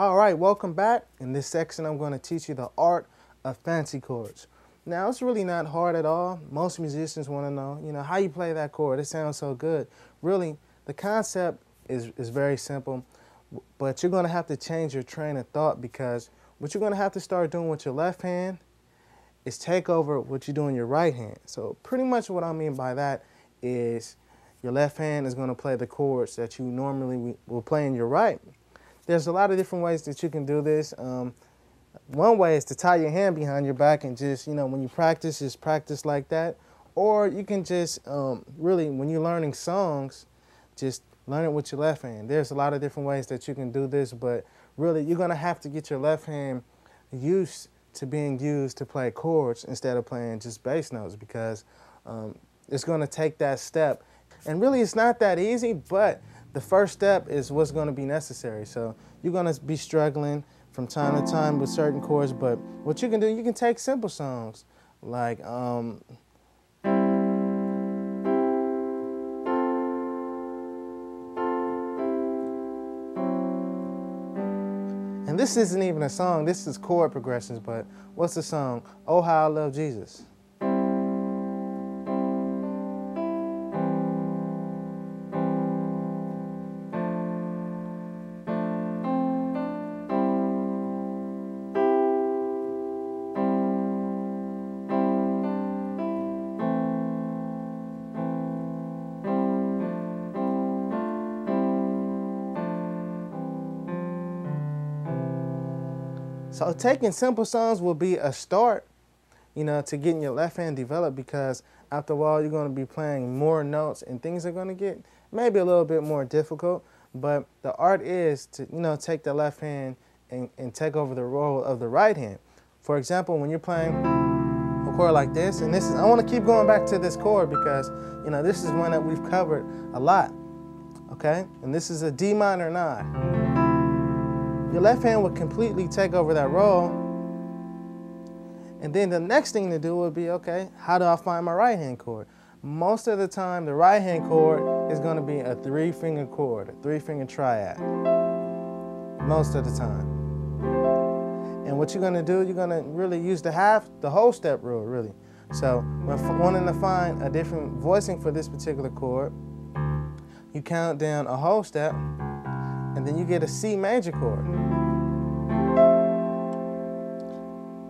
All right, welcome back. In this section, I'm going to teach you the art of fancy chords. Now, it's really not hard at all. Most musicians want to know, how you play that chord. It sounds so good. Really, the concept is very simple, but you're going to have to change your train of thought because what you're going to have to start doing with your left hand is take over what you do in your right hand. So pretty much what I mean by that is your left hand is going to play the chords that you normally will play in your right. There's a lot of different ways that you can do this. One way is to tie your hand behind your back and just, when you practice, just practice like that. Or you can just really, when you're learning songs, just learn it with your left hand. There's a lot of different ways that you can do this, but really you're going to have to get your left hand used to being used to play chords instead of playing just bass notes because it's going to take that step. And really it's not that easy, but the first step is what's going to be necessary. So you're going to be struggling from time to time with certain chords, but what you can do, you can take simple songs like and this isn't even a song, this is chord progressions, but what's the song? Oh, How I Love Jesus. So taking simple songs will be a start, to getting your left hand developed because after a while you're going to be playing more notes and things are going to get maybe a little bit more difficult. But the art is to, take the left hand and take over the role of the right hand. For example, when you're playing a chord like this, and I want to keep going back to this chord because, this is one that we've covered a lot, okay? And this is a D minor 9. Your left hand would completely take over that role. And then the next thing to do would be, okay, how do I find my right hand chord? Most of the time, the right hand chord is going to be a 3-finger chord, a 3-finger triad. Most of the time. And what you're going to do, you're going to really use the whole step rule, really. So when wanting to find a different voicing for this particular chord, you count down a whole step, and then you get a C major chord.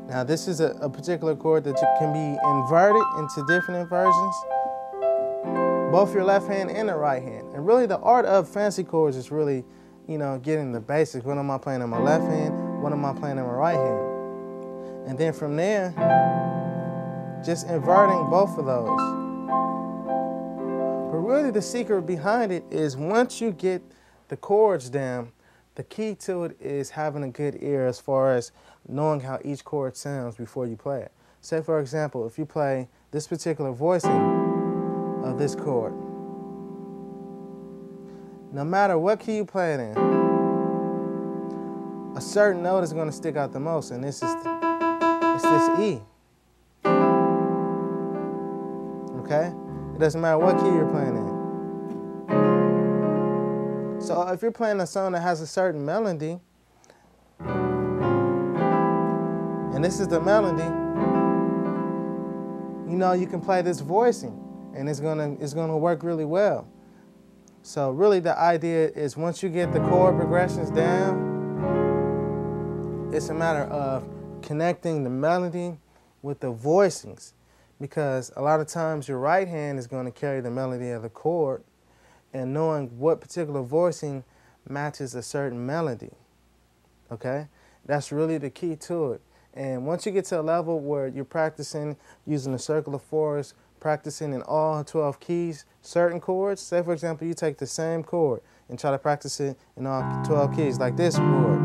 Now this is a particular chord that can be inverted into different inversions, both your left hand and the right hand. And really the art of fancy chords is really, getting the basics. What am I playing on my left hand? What am I playing on my right hand? And then from there, just inverting both of those. But really the secret behind it is once you get the chords down, the key to it is having a good ear as far as knowing how each chord sounds before you play it. Say, for example, if you play this particular voicing of this chord, no matter what key you play it in, a certain note is going to stick out the most, and it's this E. Okay? It doesn't matter what key you're playing in. So if you're playing a song that has a certain melody, and this is the melody, you can play this voicing, and it's gonna work really well. So really the idea is once you get the chord progressions down, it's a matter of connecting the melody with the voicings, because a lot of times your right hand is going to carry the melody of the chord, and knowing what particular voicing matches a certain melody, okay? That's really the key to it. And once you get to a level where you're practicing using the circle of fours, practicing in all 12 keys, certain chords, say for example, you take the same chord and try to practice it in all 12 keys, like this chord.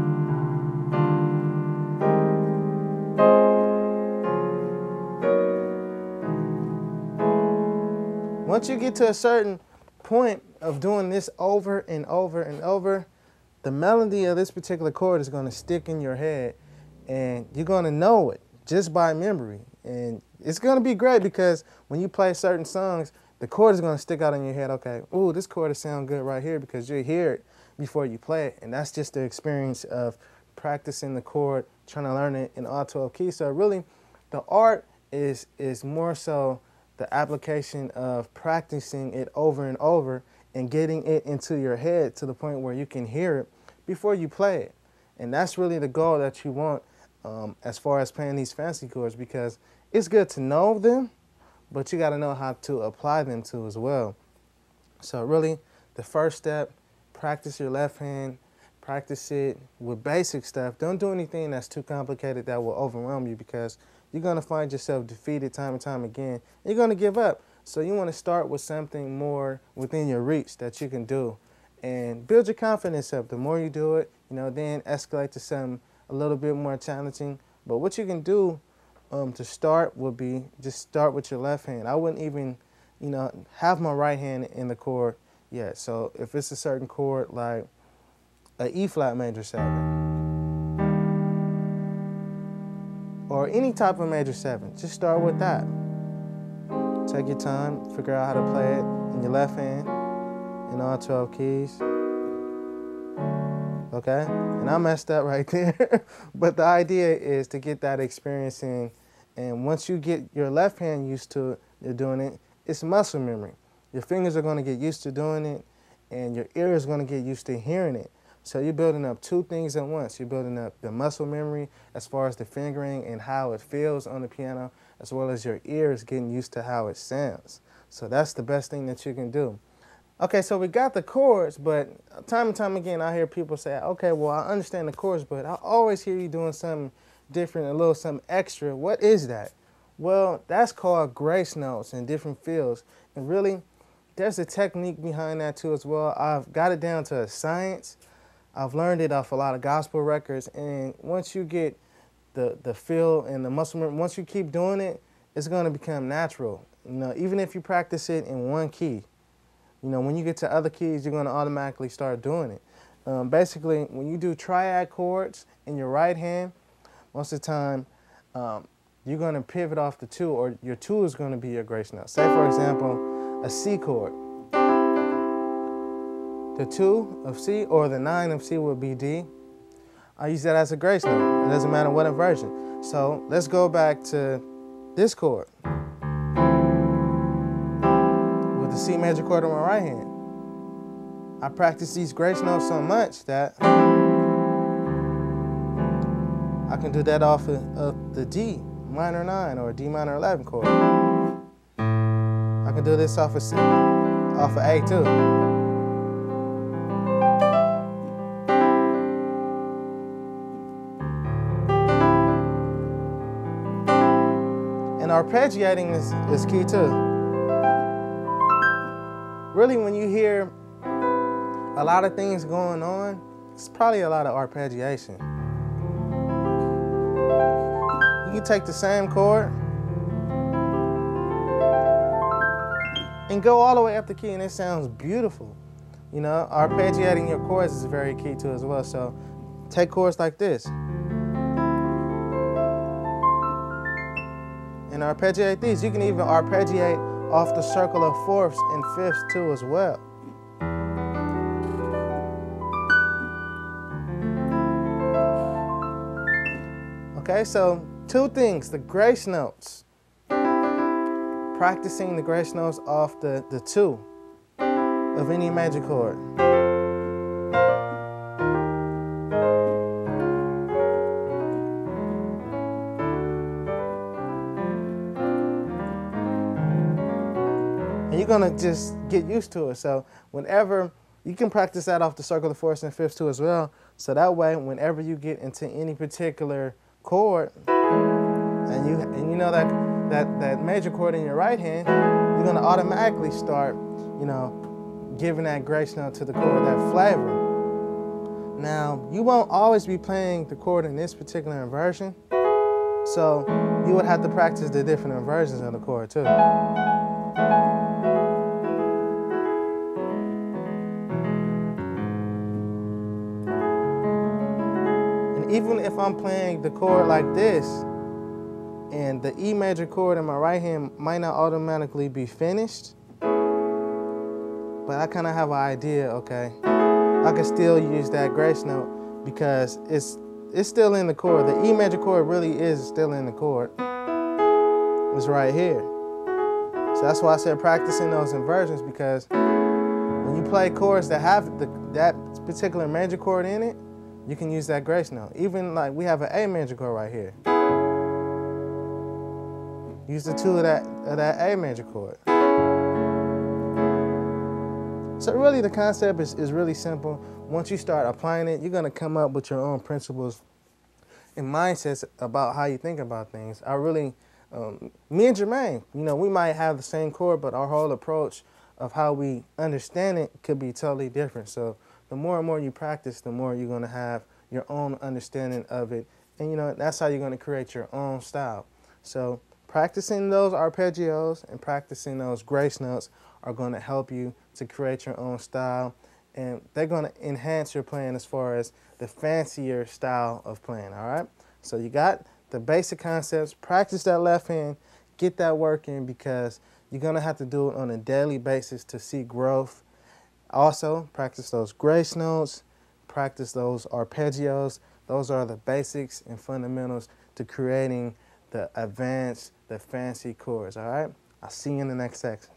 Once you get to a certain point of doing this over and over and over, the melody of this particular chord is going to stick in your head, and you're going to know it just by memory. And it's going to be great because when you play certain songs, the chord is going to stick out in your head. Okay, ooh, this chord will sound good right here, because you'll hear it before you play it. And that's just the experience of practicing the chord, trying to learn it in all 12 keys. So really, the art is more so the application of practicing it over and over and getting it into your head to the point where you can hear it before you play it. And that's really the goal that you want as far as playing these fancy chords, because it's good to know them, but you got to know how to apply them too as well. So really, the first step, practice your left hand, practice it with basic stuff. Don't do anything that's too complicated that will overwhelm you, because you're going to find yourself defeated time and time again. And you're going to give up. So you want to start with something more within your reach that you can do and build your confidence up. The more you do it, then escalate to something a little bit more challenging. But what you can do to start would be just start with your left hand. I wouldn't even, have my right hand in the chord yet. So if it's a certain chord like a E flat major 7 or any type of major 7, just start with that. Take your time, figure out how to play it in your left hand in all 12 keys. Okay? And I messed up right there. But the idea is to get that experience in. And once you get your left hand used to doing it, it's muscle memory. Your fingers are going to get used to doing it, and your ear is going to get used to hearing it. So you're building up two things at once. You're building up the muscle memory as far as the fingering and how it feels on the piano, as well as your ears getting used to how it sounds. So that's the best thing that you can do. Okay, so we got the chords, but time and time again I hear people say, okay, well, I understand the chords, but I always hear you doing something different, a little something extra. What is that? Well, that's called grace notes and different feels. And really, there's a technique behind that too as well. I've got it down to a science. I've learned it off a lot of gospel records, and once you get the feel and the muscle memory, once you keep doing it, it's going to become natural. Even if you practice it in one key, when you get to other keys, you're going to automatically start doing it. Basically, when you do triad chords in your right hand, most of the time, you're going to pivot off the 2, or your 2 is going to be your grace note. Say, for example, a C chord. The 2 of C or the 9 of C would be D. I use that as a grace note. It doesn't matter what inversion. So let's go back to this chord with the C major chord on my right hand. I practice these grace notes so much that I can do that off of the D minor 9 or D minor 11 chord. I can do this off of C, off of A too. And arpeggiating is key too. Really, when you hear a lot of things going on, it's probably a lot of arpeggiation. You can take the same chord and go all the way up the key, and it sounds beautiful. Arpeggiating your chords is very key too as well. So take chords like this and arpeggiate these. You can even arpeggiate off the circle of fourths and fifths too as well. Okay, so two things, the grace notes. Practicing the grace notes off the 2 of any major chord. And you're gonna just get used to it. So whenever, you can practice that off the circle of fourths and fifths too as well. So that way, whenever you get into any particular chord, and you know that major chord in your right hand, you're gonna automatically start, giving that grace note to the chord, that flavor. Now, you won't always be playing the chord in this particular inversion, so you would have to practice the different inversions of the chord too. And even if I'm playing the chord like this, and the E major chord in my right hand might not automatically be finished, but I kind of have an idea, okay, I can still use that grace note because it's it's still in the chord. The E major chord really is still in the chord. It's right here. So that's why I said practicing those inversions, because when you play chords that have that particular major chord in it, you can use that grace note. Even like we have an A major chord right here. Use the 2 of that A major chord. So really the concept is really simple. Once you start applying it, you're gonna come up with your own principles and mindsets about how you think about things. Me and Jermaine, we might have the same chord, but our whole approach of how we understand it could be totally different. So the more and more you practice, the more you're gonna have your own understanding of it. And that's how you're gonna create your own style. So practicing those arpeggios and practicing those grace notes are gonna help you to create your own style. And they're gonna enhance your playing as far as the fancier style of playing, all right? So you got the basic concepts, practice that left hand, get that work in, because you're gonna have to do it on a daily basis to see growth. Also, practice those grace notes, practice those arpeggios. Those are the basics and fundamentals to creating the advanced, the fancy chords, all right? I'll see you in the next section.